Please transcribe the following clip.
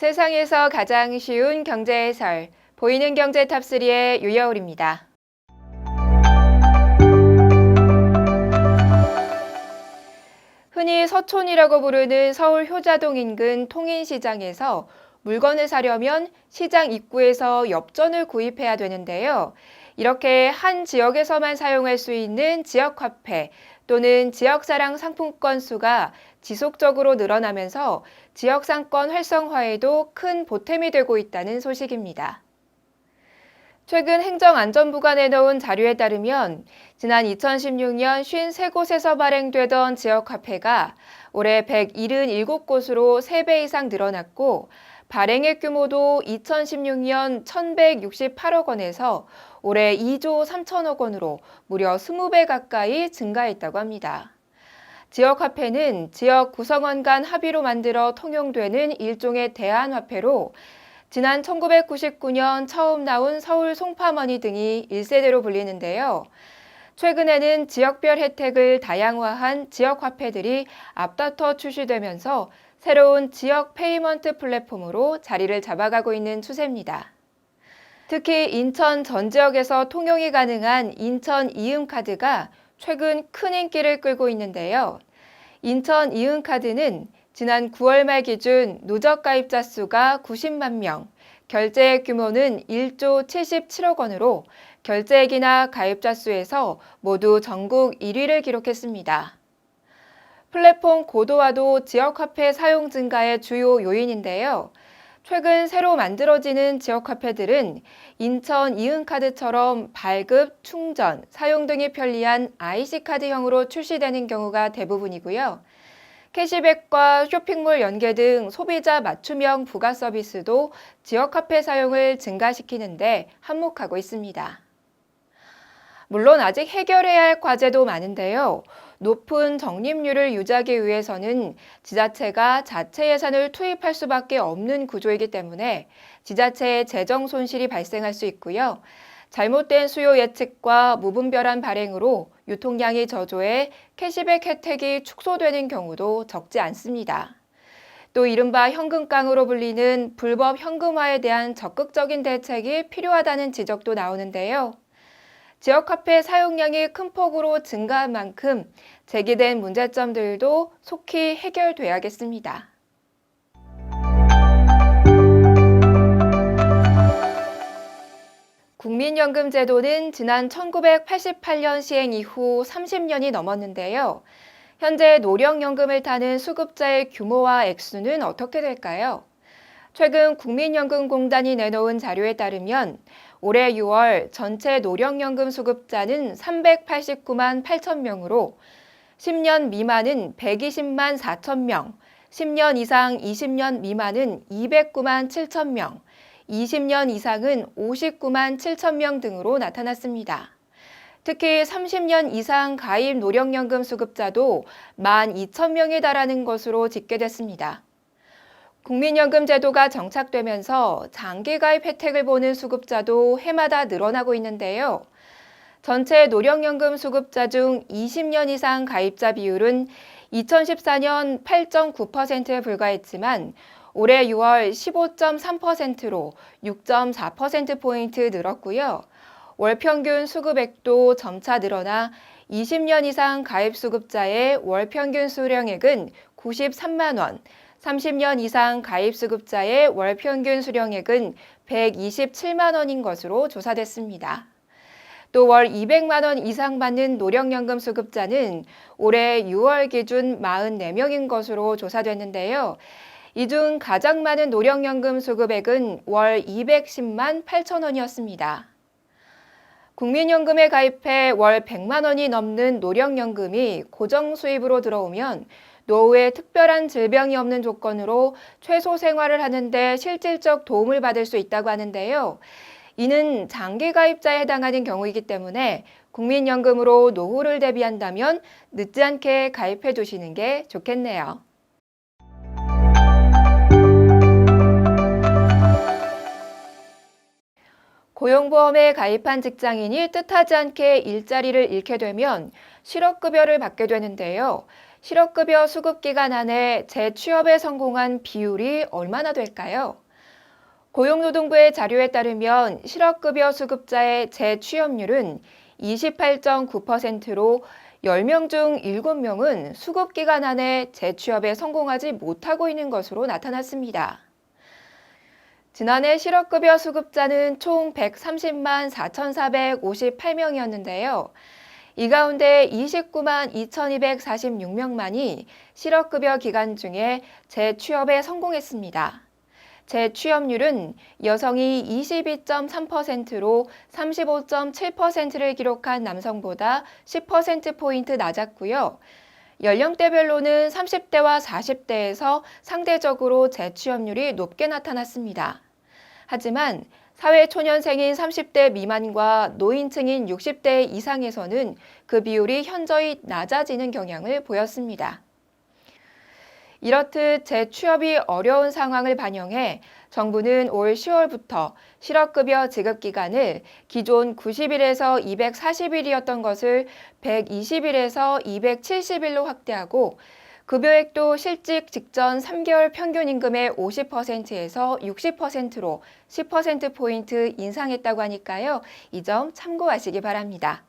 세상에서 가장 쉬운 경제 해설, 보이는 경제 탑3의 유여울입니다. 흔히 서촌이라고 부르는 서울 효자동 인근 통인시장에서 물건을 사려면 시장 입구에서 엽전을 구입해야 되는데요. 이렇게 한 지역에서만 사용할 수 있는 지역화폐 또는 지역사랑 상품권 수가 지속적으로 늘어나면서 지역상권 활성화에도 큰 보탬이 되고 있다는 소식입니다. 최근 행정안전부가 내놓은 자료에 따르면 지난 2016년 53곳에서 발행되던 지역화폐가 올해 177곳으로 3배 이상 늘어났고 발행액 규모도 2016년 1,168억 원에서 올해 2조 3천억 원으로 무려 20배 가까이 증가했다고 합니다. 지역화폐는 지역 구성원 간 합의로 만들어 통용되는 일종의 대안화폐로 지난 1999년 처음 나온 서울 송파머니 등이 1세대로 불리는데요. 최근에는 지역별 혜택을 다양화한 지역화폐들이 앞다퉈 출시되면서 새로운 지역 페이먼트 플랫폼으로 자리를 잡아가고 있는 추세입니다. 특히 인천 전 지역에서 통용이 가능한 인천 이음카드가 최근 큰 인기를 끌고 있는데요. 인천 이음카드는 지난 9월 말 기준 누적 가입자 수가 90만 명, 결제액 규모는 1조 77억 원으로 결제액이나 가입자 수에서 모두 전국 1위를 기록했습니다. 플랫폼 고도화도 지역화폐 사용 증가의 주요 요인인데요. 최근 새로 만들어지는 지역화폐들은 인천 이은카드처럼 발급, 충전, 사용 등이 편리한 IC카드형으로 출시되는 경우가 대부분이고요. 캐시백과 쇼핑몰 연계 등 소비자 맞춤형 부가 서비스도 지역화폐 사용을 증가시키는데 한몫하고 있습니다. 물론 아직 해결해야 할 과제도 많은데요. 높은 적립률을 유지하기 위해서는 지자체가 자체 예산을 투입할 수밖에 없는 구조이기 때문에 지자체의 재정 손실이 발생할 수 있고요. 잘못된 수요 예측과 무분별한 발행으로 유통량이 저조해 캐시백 혜택이 축소되는 경우도 적지 않습니다. 또 이른바 현금깡으로 불리는 불법 현금화에 대한 적극적인 대책이 필요하다는 지적도 나오는데요. 지역화폐 사용량이 큰 폭으로 증가한 만큼 제기된 문제점들도 속히 해결돼야겠습니다. 국민연금 제도는 지난 1988년 시행 이후 30년이 넘었는데요. 현재 노령연금을 타는 수급자의 규모와 액수는 어떻게 될까요? 최근 국민연금공단이 내놓은 자료에 따르면 올해 6월 전체 노령연금 수급자는 389만 8천 명으로 10년 미만은 120만 4천 명, 10년 이상 20년 미만은 209만 7천 명, 20년 이상은 59만 7천 명 등으로 나타났습니다. 특히 30년 이상 가입 노령연금 수급자도 12,000명에 달하는 것으로 집계됐습니다. 국민연금 제도가 정착되면서 장기 가입 혜택을 보는 수급자도 해마다 늘어나고 있는데요. 전체 노령연금 수급자 중 20년 이상 가입자 비율은 2014년 8.9%에 불과했지만 올해 6월 15.3%로 6.4%포인트 늘었고요. 월 평균 수급액도 점차 늘어나 20년 이상 가입 수급자의 월 평균 수령액은 93만 원, 30년 이상 가입 수급자의 월 평균 수령액은 127만 원인 것으로 조사됐습니다. 또 월 200만 원 이상 받는 노령연금 수급자는 올해 6월 기준 44명인 것으로 조사됐는데요. 이 중 가장 많은 노령연금 수급액은 월 210만 8천 원이었습니다. 국민연금에 가입해 월 100만 원이 넘는 노령연금이 고정 수입으로 들어오면 노후에 특별한 질병이 없는 조건으로 최소 생활을 하는데 실질적 도움을 받을 수 있다고 하는데요. 이는 장기 가입자에 해당하는 경우이기 때문에 국민연금으로 노후를 대비한다면 늦지 않게 가입해 두시는 게 좋겠네요. 고용보험에 가입한 직장인이 뜻하지 않게 일자리를 잃게 되면 실업급여를 받게 되는데요. 실업급여 수급기간 안에 재취업에 성공한 비율이 얼마나 될까요? 고용노동부의 자료에 따르면 실업급여 수급자의 재취업률은 28.9%로 10명 중 7명은 수급기간 안에 재취업에 성공하지 못하고 있는 것으로 나타났습니다. 지난해 실업급여 수급자는 총 130만 4,458명이었는데요. 이 가운데 29만 2,246명만이 실업급여 기간 중에 재취업에 성공했습니다. 재취업률은 여성이 22.3%로 35.7%를 기록한 남성보다 10%포인트 낮았고요. 연령대별로는 30대와 40대에서 상대적으로 재취업률이 높게 나타났습니다. 하지만 사회초년생인 30대 미만과 노인층인 60대 이상에서는 그 비율이 현저히 낮아지는 경향을 보였습니다. 이렇듯 재취업이 어려운 상황을 반영해 정부는 올 10월부터 실업급여 지급 기간을 기존 90일에서 240일이었던 것을 120일에서 270일로 확대하고 급여액도 실직 직전 3개월 평균 임금의 50%에서 60%로 10%포인트 인상했다고 하니까요. 이 점 참고하시기 바랍니다.